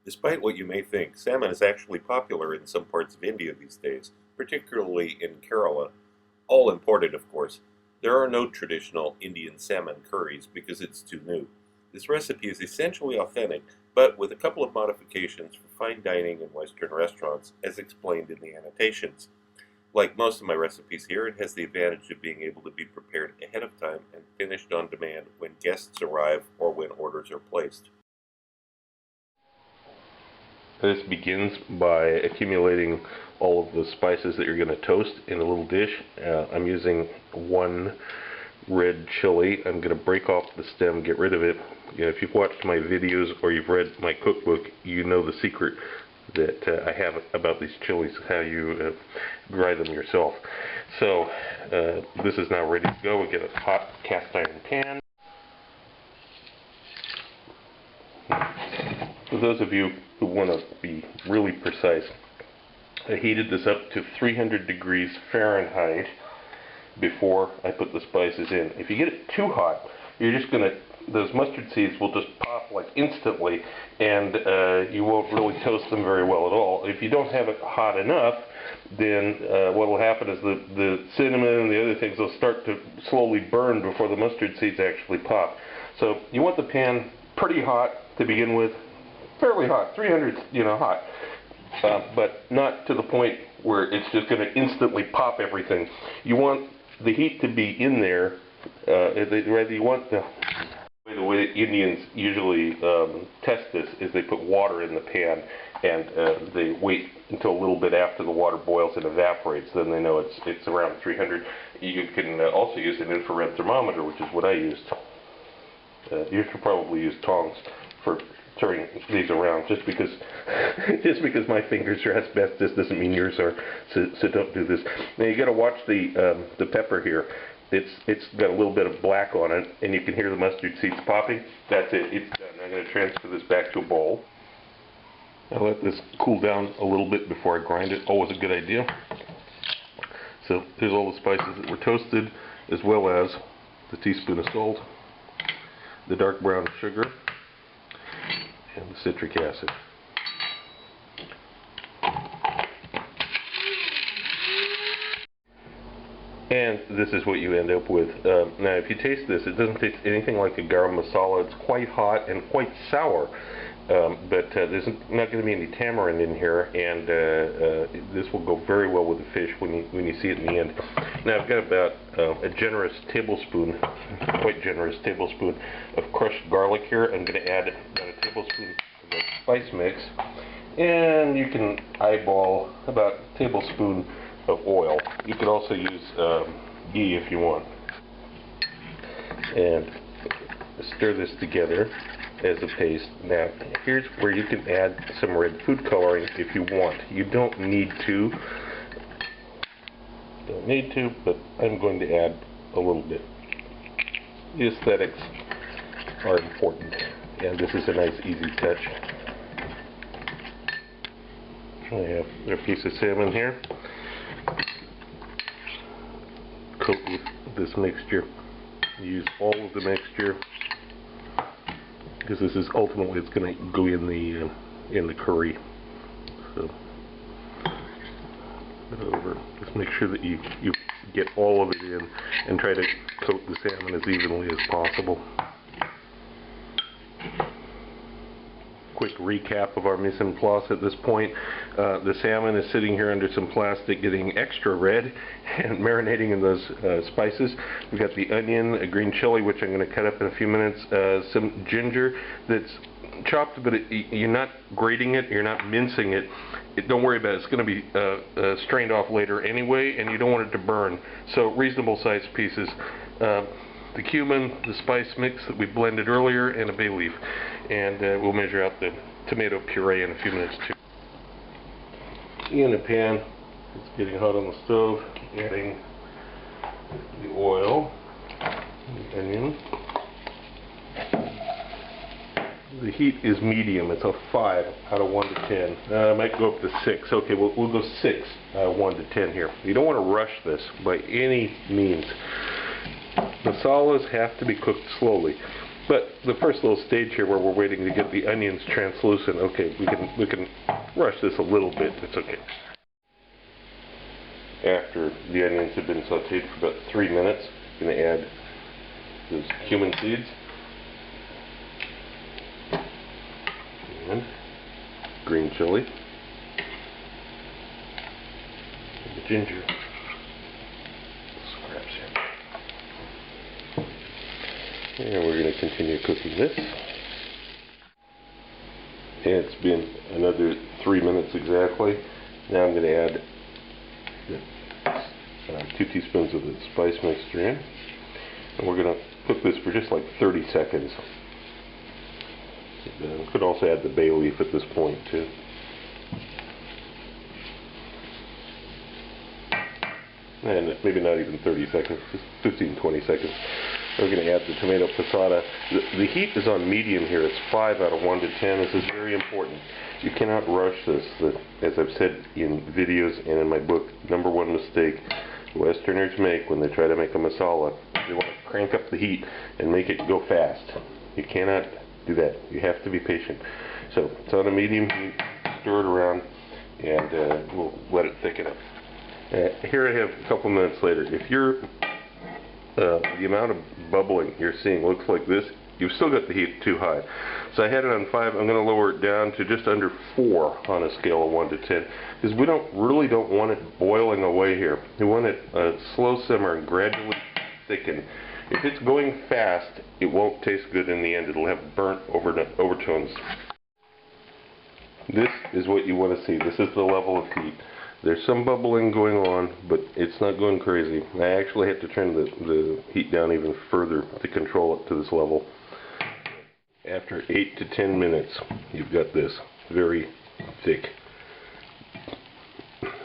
Despite what you may think, salmon is actually popular in some parts of India these days, particularly in Kerala, all imported of course. There are no traditional Indian salmon curries because it's too new. This recipe is essentially authentic, but with a couple of modifications for fine dining in Western restaurants, as explained in the annotations. Like most of my recipes here, it has the advantage of being able to be prepared ahead of time and finished on demand when guests arrive or when orders are placed. This begins by accumulating all of the spices that you're going to toast in a little dish. I'm using one red chili. I'm going to break off the stem, get rid of it. If you've watched my videos or you've read my cookbook, you know the secret that I have about these chilies, how you dry them yourself. So this is now ready to go. We get a hot cast iron pan. For those of you who want to be really precise, I heated this up to 300 degrees Fahrenheit before I put the spices in. If you get it too hot, you're just going to, those mustard seeds will just pop like instantly, and you won't really toast them very well at all. If you don't have it hot enough, then what will happen is the cinnamon and the other things will start to slowly burn before the mustard seeds actually pop. So you want the pan pretty hot to begin with, fairly hot, 300, hot, but not to the point where it's just going to instantly pop everything. You want the heat to be in there. You want the way that Indians usually test this is they put water in the pan and they wait until a little bit after the water boils and evaporates. Then they know it's around 300. You can also use an infrared thermometer, which is what I used. You should probably use tongs for turning these around. Just because my fingers are asbestos doesn't mean yours are. So don't do this. Now you got to watch the pepper here. It's got a little bit of black on it, and you can hear the mustard seeds popping. That's it. It's done. I'm going to transfer this back to a bowl. I'll let this cool down a little bit before I grind it. Always a good idea. So there's all the spices that were toasted, as well as the teaspoon of salt, the dark brown sugar, and the citric acid. And this is what you end up with. Now if you taste this, it doesn't taste anything like a garam masala. It's quite hot and quite sour, but there's not going to be any tamarind in here, and this will go very well with the fish when you see it in the end. Now I've got about a generous tablespoon, quite generous tablespoon of crushed garlic here. I'm going to add about a tablespoon of the spice mix, and you can eyeball about a tablespoon of oil. You could also use ghee if you want. And stir this together as a paste. Now here's where you can add some red food coloring if you want. You don't need to. But I'm going to add a little bit. The aesthetics are important, and this is a nice easy touch. I have a piece of salmon here. Coat with this mixture. Use all of the mixture because this is ultimately it's going to go in the curry. So over. Just make sure that you get all of it in and try to coat the salmon as evenly as possible. Quick recap of our mise en place at this point. The salmon is sitting here under some plastic getting extra red and marinating in those spices. We've got the onion, a green chili, which I'm going to cut up in a few minutes, some ginger that's chopped, but you're not grating it, you're not mincing it. Don't worry about it. It's going to be strained off later anyway, and you don't want it to burn. So reasonable sized pieces. The cumin, the spice mix that we blended earlier, and a bay leaf. And we'll measure out the tomato puree in a few minutes too. In a pan, it's getting hot on the stove, adding the oil, the onion. The heat is medium. It's a 5 out of 1 to 10. I might go up to 6. Okay, we'll go 6 out of 1 to 10 here. You don't want to rush this by any means. Masalas have to be cooked slowly. But the first little stage here where we're waiting to get the onions translucent, okay, we can rush this a little bit. It's okay. After the onions have been sauteed for about 3 minutes, I'm going to add those cumin seeds and green chili, and the ginger scraps here. And we're going to continue cooking this. And it's been another 3 minutes exactly. Now I'm going to add 2 teaspoons of the spice mixture in, and we're going to cook this for just like 30 seconds. Could also add the bay leaf at this point too. And maybe not even 30 seconds, just 15-20 seconds. We're going to add the tomato passata. The heat is on medium here. It's 5 out of 1 to 10. This is very important. You cannot rush this. As I've said in videos and in my book, #1 mistake Westerners make when they try to make a masala, they want to crank up the heat and make it go fast. You cannot do that. You have to be patient. So it's on a medium heat. Stir it around, and we'll let it thicken up. Here I have a couple minutes later. If the amount of bubbling you're seeing looks like this, you've still got the heat too high. So I had it on 5. I'm going to lower it down to just under 4 on a scale of 1 to 10, because we really don't want it boiling away here. We want it slow simmer and gradually thicken. If it's going fast, it won't taste good in the end. It'll have burnt overtones. This is what you want to see. This is the level of heat. There's some bubbling going on, but it's not going crazy. I actually had to turn the heat down even further to control it to this level. After 8 to 10 minutes, you've got this very thick.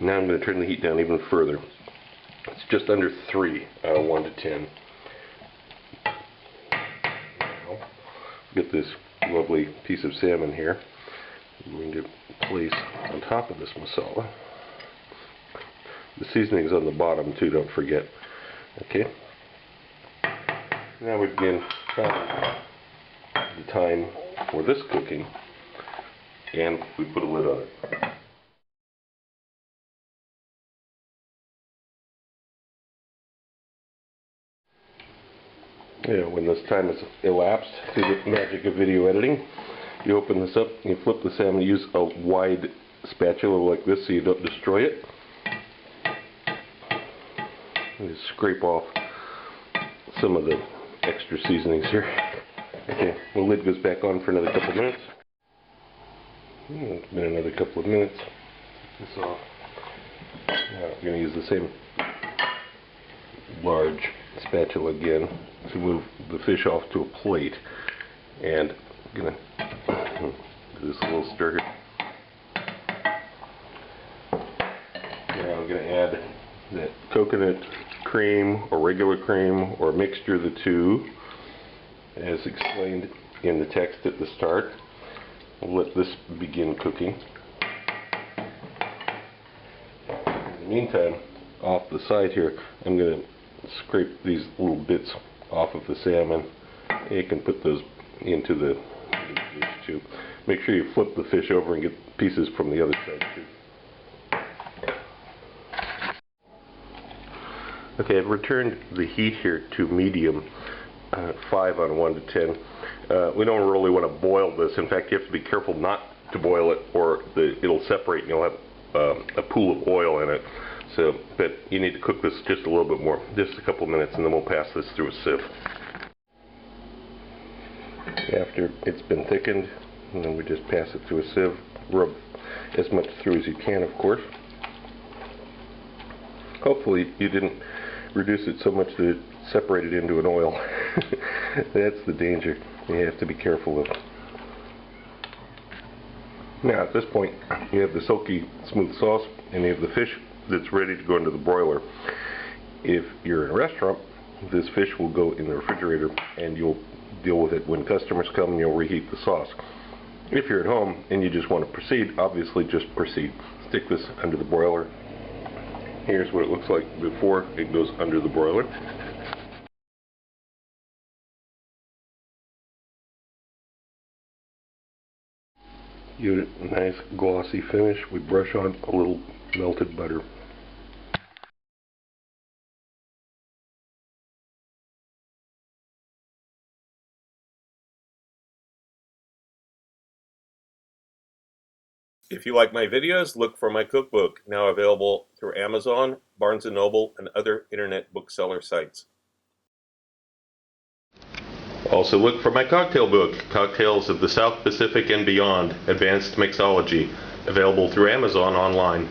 Now I'm going to turn the heat down even further. It's just under 3 out of 1 to 10. Now, get this lovely piece of salmon here. I'm going to place on top of this masala. The seasoning's on the bottom too, don't forget. Okay. Now we begin the time for this cooking, and we put a lid on it. Yeah, when this time has elapsed through the magic of video editing, you open this up, you flip the salmon, use a wide spatula like this so you don't destroy it. And just scrape off some of the extra seasonings here. Okay, the lid goes back on for another couple of minutes. It's been another couple of minutes. Take this off. Now I'm going to use the same large spatula again to move the fish off to a plate. And I'm going to do this a little stir here. Now I'm going to add that coconut cream or regular cream or a mixture of the two, as explained in the text at the start. We'll let this begin cooking. In the meantime, off the side here, I'm going to scrape these little bits off of the salmon. You can put those into the dish too. Make sure you flip the fish over and get pieces from the other side too. Okay, I've returned the heat here to medium, 5 on 1 to 10. We don't really want to boil this. In fact, you have to be careful not to boil it, or it'll separate and you'll have a pool of oil in it. So, but you need to cook this just a little bit more, just a couple minutes, and then we'll pass this through a sieve. After it's been thickened, and then we just pass it through a sieve. Rub as much through as you can, of course. Hopefully you didn't reduce it so much that it separated into an oil. That's the danger you have to be careful of. Now at this point you have the silky smooth sauce and you have the fish that's ready to go into the broiler. If you're in a restaurant, this fish will go in the refrigerator and you'll deal with it when customers come and you'll reheat the sauce. If you're at home and you just want to proceed, obviously just proceed. Stick this under the broiler. Here's what it looks like before it goes under the broiler. Give it a nice glossy finish. We brush on a little melted butter. If you like my videos, look for my cookbook, now available through Amazon, Barnes & Noble, and other internet bookseller sites. Also look for my cocktail book, Cocktails of the South Pacific and Beyond, Advanced Mixology, available through Amazon online.